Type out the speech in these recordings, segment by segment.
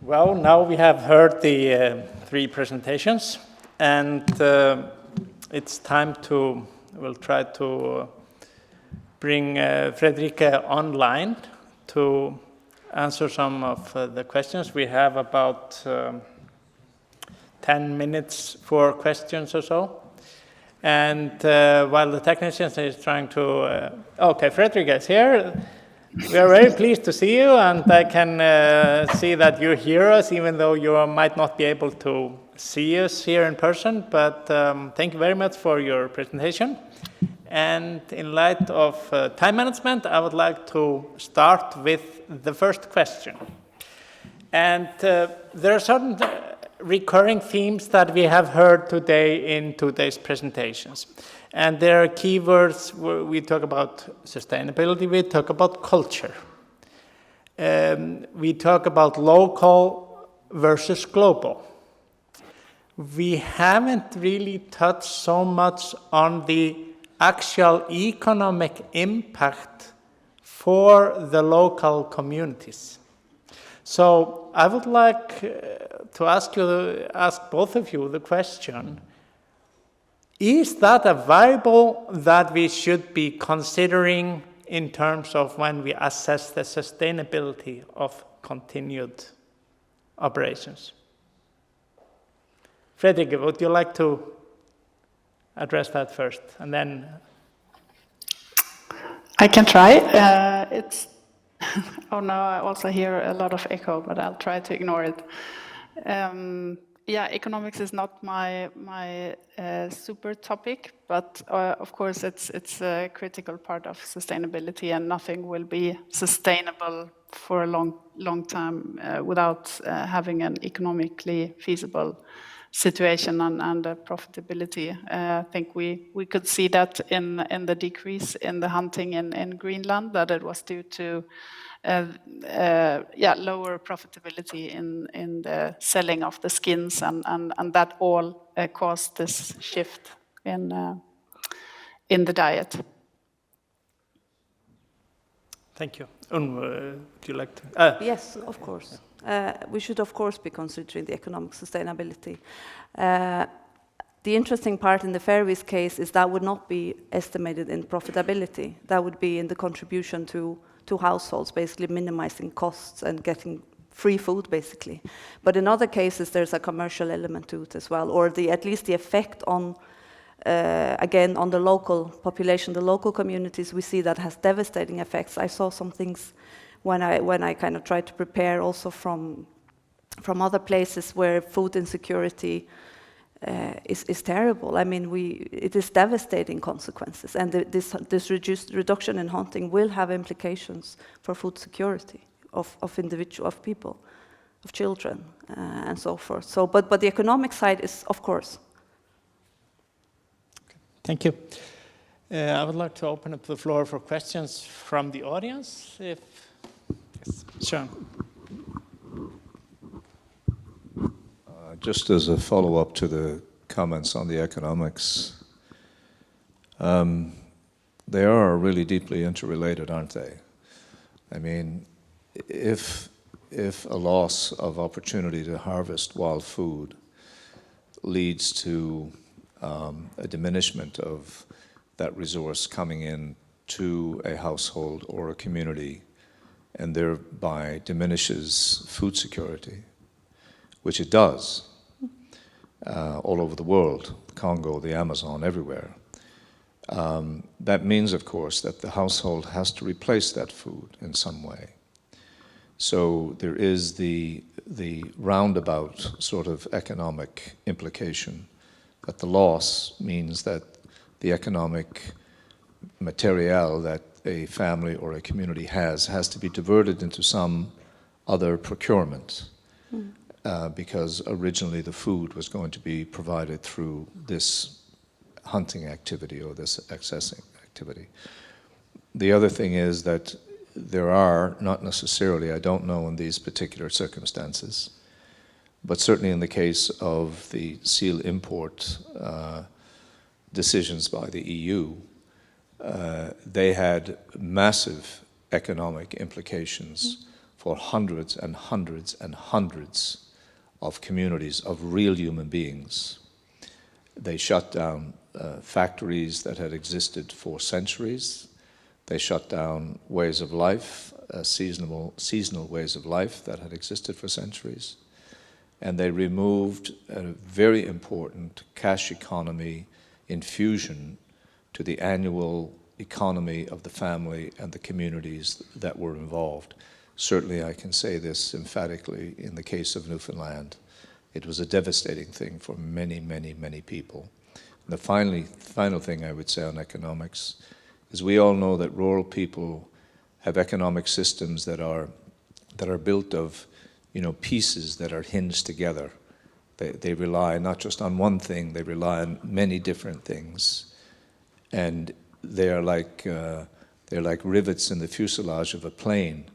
Well, now we have heard the three presentations, and it's time to, we'll try to bring Friederike online to answer some of the questions. We have about 10 minutes for questions or so. And while the technician is trying to, okay, Friederike is here. We are very pleased to see you, and I can see that you hear us, even though you might not be able to see us here in person. But thank you very much for your presentation. And in light of time management, I would like to start with the first question. And there are certain recurring themes that we have heard today in today's presentations. And there are keywords where we talk about sustainability, we talk about culture. We talk about local versus global. We haven't really touched so much on the actual economic impact for the local communities. So I would like to ask both of you the question, is that a variable that we should be considering in terms of when we assess the sustainability of continued operations? Friederike, would you like to address that first, and then? I can try. Oh no, I also hear a lot of echo, but I'll try to ignore it. Yeah, economics is not my super topic, but of course it's a critical part of sustainability, and nothing will be sustainable for a long time without having an economically feasible situation and profitability. I think we could see that in the decrease in the hunting in Greenland, that it was due to lower profitability in the selling of the skins, and that all caused this shift in the diet. Thank you. Would you like to? Yes, of course. We should, of course, be considering the economic sustainability. The interesting part in the Faroese case is that would not be estimated in profitability. That would be in the contribution to households, basically minimizing costs and getting free food, basically. But in other cases, there's a commercial element to it as well, or at least the effect on, again, on the local population, the local communities. We see that has devastating effects. I saw some things when I kind of tried to prepare also from other places where food insecurity is terrible. I mean, it is devastating consequences, and this reduction in hunting will have implications for food security of people, of children, and so forth. So, but the economic side is, of course. Thank you. I would like to open up the floor for questions from the audience. Yes, Jón. Just as a follow-up to the comments on the economics, they are really deeply interrelated, aren't they? I mean, if a loss of opportunity to harvest wild food leads to a diminishment of that resource coming in to a household or a community, and thereby diminishes food security, which it does all over the world, the Congo, the Amazon, everywhere. That means, of course, that the household has to replace that food in some way. So there is the roundabout sort of economic implication that the loss means that the economic material that a family or a community has to be diverted into some other procurement. Because originally the food was going to be provided through this hunting activity or this accessing activity. The other thing is that there are, not necessarily, I don't know in these particular circumstances, but certainly in the case of the seal import decisions by the EU, they had massive economic implications for hundreds and hundreds and hundreds of communities of real human beings. They shut down factories that had existed for centuries. They shut down ways of life, seasonal ways of life that had existed for centuries. And they removed a very important cash economy infusion to the annual economy of the family and the communities that were involved. Certainly I can say this emphatically in the case of Newfoundland. It was a devastating thing for many, many, many people. And the final thing I would say on economics is we all know that rural people have economic systems that are built of, pieces that are hinged together. They rely not just on one thing, they rely on many different things. And they're like rivets in the fuselage of a plane.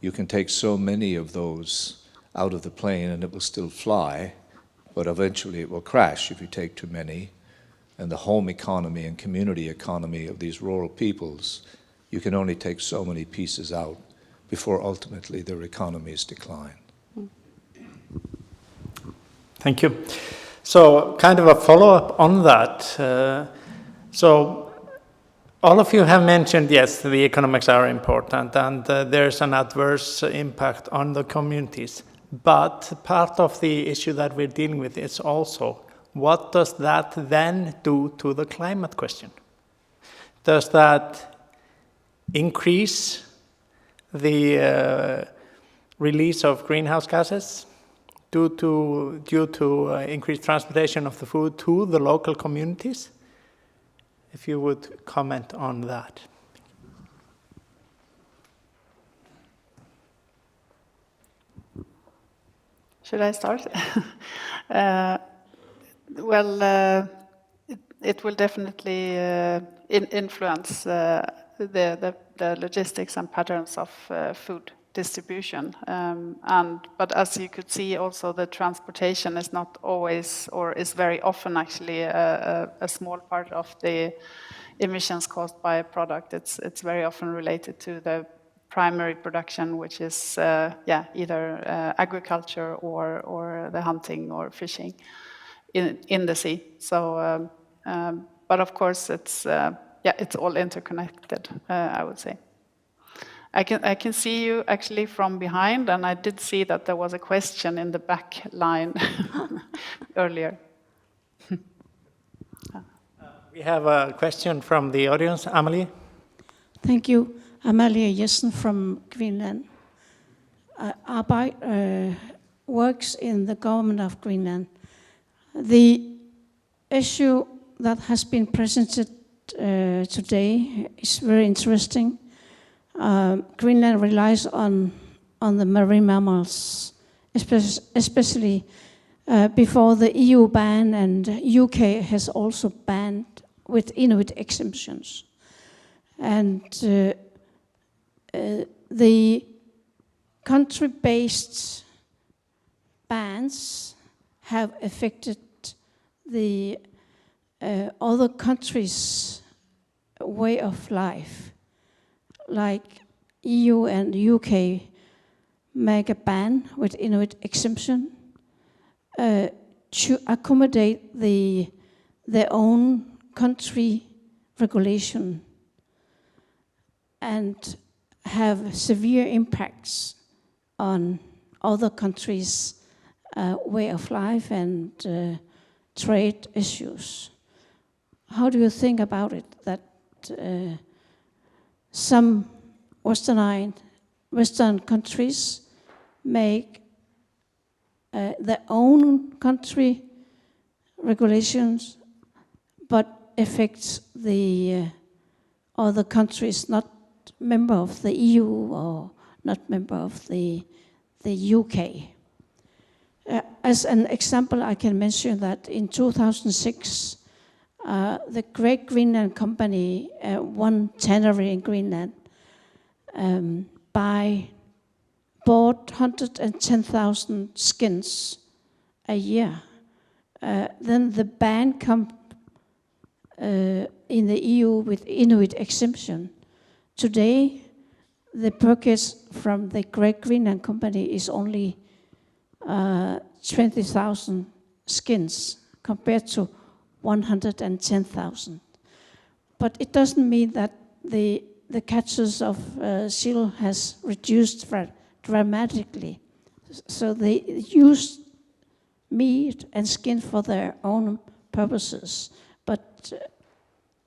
You can take so many of those out of the plane and it will still fly, but eventually it will crash if you take too many. And the home economy and community economy of these rural peoples, you can only take so many pieces out before ultimately their economies decline. Thank you. So kind of a follow-up on that. So all of you have mentioned, yes, the economics are important and there's an adverse impact on the communities. But part of the issue that we're dealing with is also, what does that then do to the climate question? Does that increase the release of greenhouse gases due to increased transportation of the food to the local communities? If you would comment on that. Should I start? It will definitely influence the logistics and patterns of food distribution. But as you could see, also the transportation is not always, or is very often actually a small part of the emissions caused by a product. It's very often related to the primary production, which is either agriculture or the hunting or fishing in the sea. So, but of course, it's all interconnected. I would say. I can see you actually from behind, and I did see that there was a question in the back line earlier. We have a question from the audience. Amalie? Thank you. Amalie Jessen from Greenland. Works in the government of Greenland. The issue that has been presented today is very interesting. Greenland relies on the marine mammals, especially before the EU ban, and UK has also banned with Inuit exemptions. And the country-based bans have affected the other countries' way of life. Like EU and UK make a ban with Inuit exemption to accommodate their own country regulation and have severe impacts on other countries' way of life and trade issues. How do you think about it, that some Western countries make their own country regulations, but affects the other countries not member of the EU or not member of the UK? As an example, I can mention that in 2006, the Great Greenland Company, one tannery in Greenland, bought 110,000 skins a year. Then the ban came in the EU with Inuit exemption. Today, the purchase from the Great Greenland Company is only 20,000 skins compared to 110,000. But it doesn't mean that the catches of seal has reduced dramatically. So they use meat and skin for their own purposes. But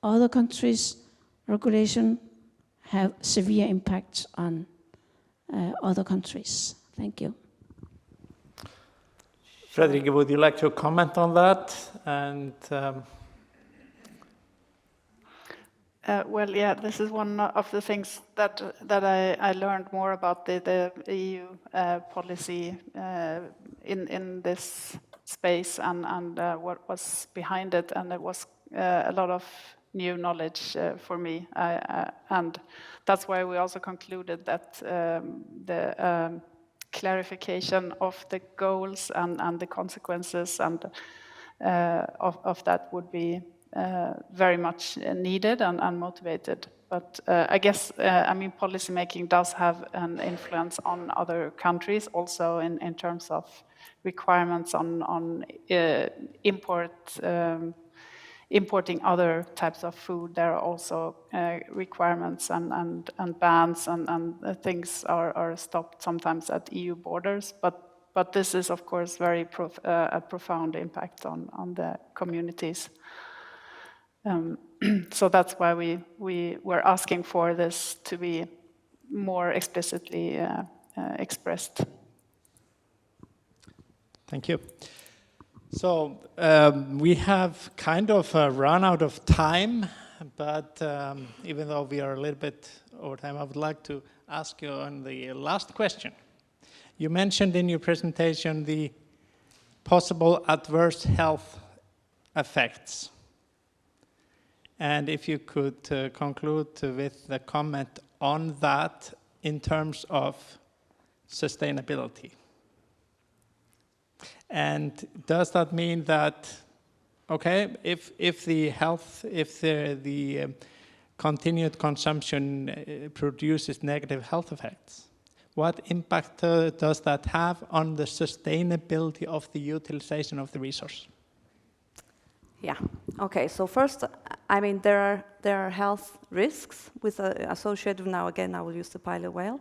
other countries' regulation have severe impacts on other countries. Thank you. Friederike, would you like to comment on that? And well, yeah, this is one of the things that I learned more about the EU policy in this space and what was behind it, and it was a lot of new knowledge for me, and that's why we also concluded that the clarification of the goals and the consequences and of that would be very much needed and motivated. But I guess, I mean, policy making does have an influence on other countries also in terms of requirements on importing other types of food. There are also requirements and bans and things are stopped sometimes at EU borders. But this is, of course, very a profound impact on the communities. So that's why we were asking for this to be more explicitly expressed. thank you. So we have kind of run out of time, but even though we are a little bit over time, I would like to ask you on the last question. You mentioned in your presentation the possible adverse health effects. And if you could conclude with the comment on that in terms of sustainability. And does that mean that, okay, if the continued consumption produces negative health effects, what impact does that have on the sustainability of the utilization of the resource? Yeah. Okay. So first, I mean, there are health risks with associated. Now again, I will use the pilot whale.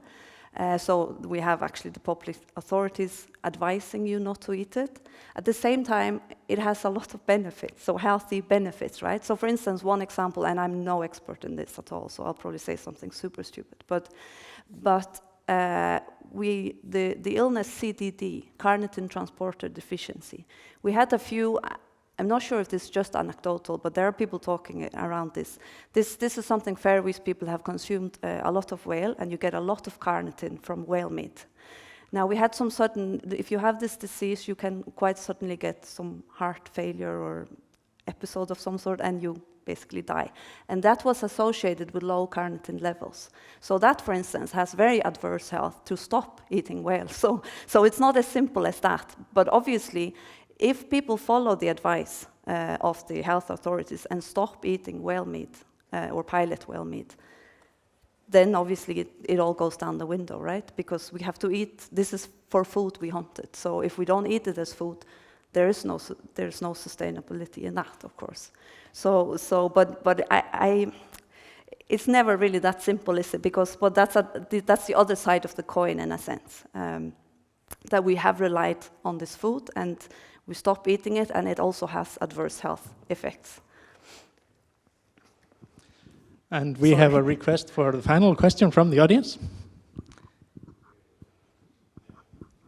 So we have actually the public authorities advising you not to eat it. At the same time, it has a lot of benefits, so healthy benefits, right? So for instance, one example, and I'm no expert in this at all, so I'll probably say something super stupid, but the illness CDD, carnitine transporter deficiency, we had a few. I'm not sure if this is just anecdotal, but there are people talking around this. This is something Faroese people have consumed a lot of whale, and you get a lot of carnitine from whale meat. Now, we had some sudden, if you have this disease, you can quite suddenly get some heart failure or episode of some sort, and you basically die. And that was associated with low carnitine levels. So that, for instance, has very adverse health to stop eating whale. So it's not as simple as that. But obviously, if people follow the advice of the health authorities and stop eating whale meat or pilot whale meat, then obviously it all goes down the window, right? Because we have to eat, this is for food we hunted. So if we don't eat it as food, there's no sustainability in that, of course. But it's never really that simple, is it? But that's the other side of the coin in a sense, that we have relied on this food and we stop eating it, and it also has adverse health effects. And we have a request for the final question from the audience.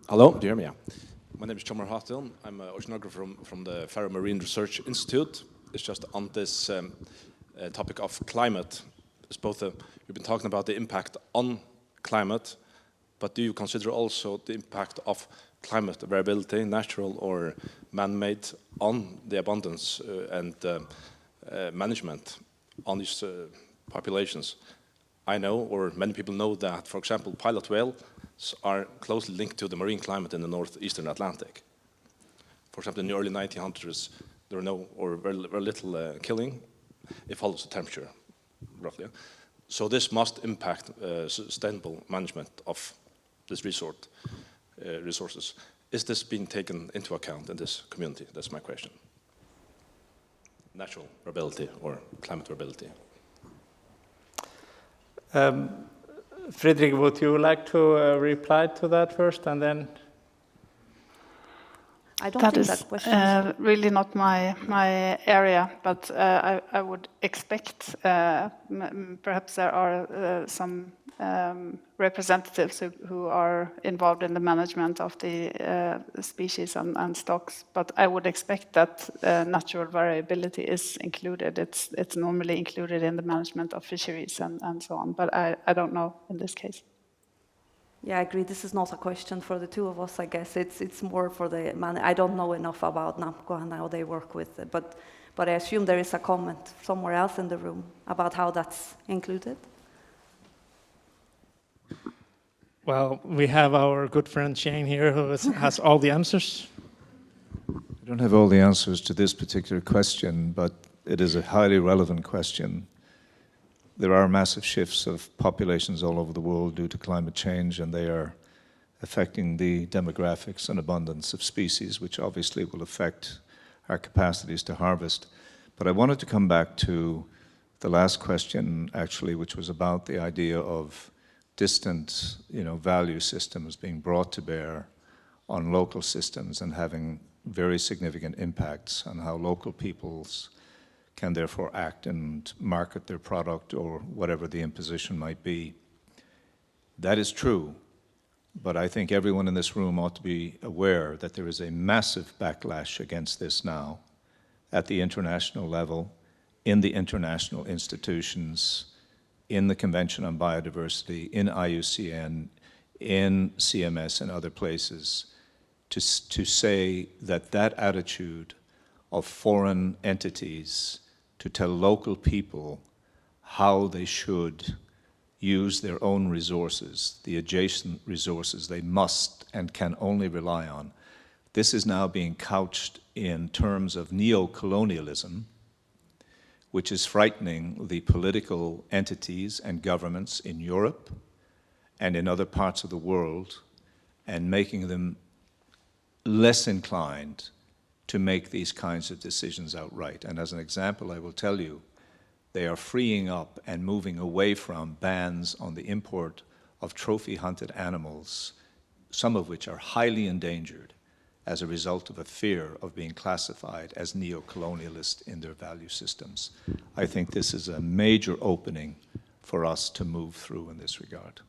Hello, do you hear me? Yeah. My name is Jón Þrándur. I'm an oceanographer from the Faroe Marine Research Institute. It's just on this topic of climate. It's both you've been talking about the impact on climate, but do you consider also the impact of climate variability, natural or man-made, on the abundance and management on these populations? I know, or many people know, that, for example, pilot whales are closely linked to the marine climate in the northeastern Atlantic. For example, in the early 1900s, there were no or very little killing. It follows the temperature, roughly. So this must impact sustainable management of this resources. Is this being taken into account in this community? That's my question. Natural variability or climate variability. Friederike, would you like to reply to that first, and then? I don't think that question is really not my area, but I would expect perhaps there are some representatives who are involved in the management of the species and stocks, but I would expect that natural variability is included. It's normally included in the management of fisheries and so on, but I don't know in this case. Yeah, I agree. This is not a question for the two of us, I guess. It's more for the man. I don't know enough about NAMMCO and how they work with it, but I assume there is a comment somewhere else in the room about how that's included. Well, we have our good friend Shane here who has all the answers. I don't have all the answers to this particular question, but it is a highly relevant question. There are massive shifts of populations all over the world due to climate change, and they are affecting the demographics and abundance of species, which obviously will affect our capacities to harvest. But I wanted to come back to the last question, actually, which was about the idea of distant, value systems being brought to bear on local systems and having very significant impacts on how local peoples can therefore act and market their product or whatever the imposition might be. That is true, but I think everyone in this room ought to be aware that there is a massive backlash against this now at the international level, in the international institutions, in the Convention on Biodiversity, in IUCN, in CMS and other places, to say that that attitude of foreign entities to tell local people how they should use their own resources, the adjacent resources they must and can only rely on. This is now being couched in terms of neo-colonialism, which is frightening the political entities and governments in Europe and in other parts of the world, and making them less inclined to make these kinds of decisions outright. And as an example, I will tell you, they are freeing up and moving away from bans on the import of trophy-hunted animals, some of which are highly endangered as a result of a fear of being classified as neo-colonialist in their value systems. I think this is a major opening for us to move through in this regard.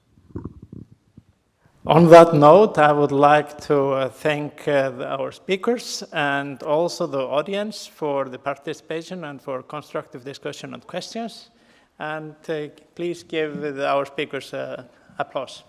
On that note, I would like to thank our speakers and also the audience for the participation and for constructive discussion and questions. And please give our speakers applause.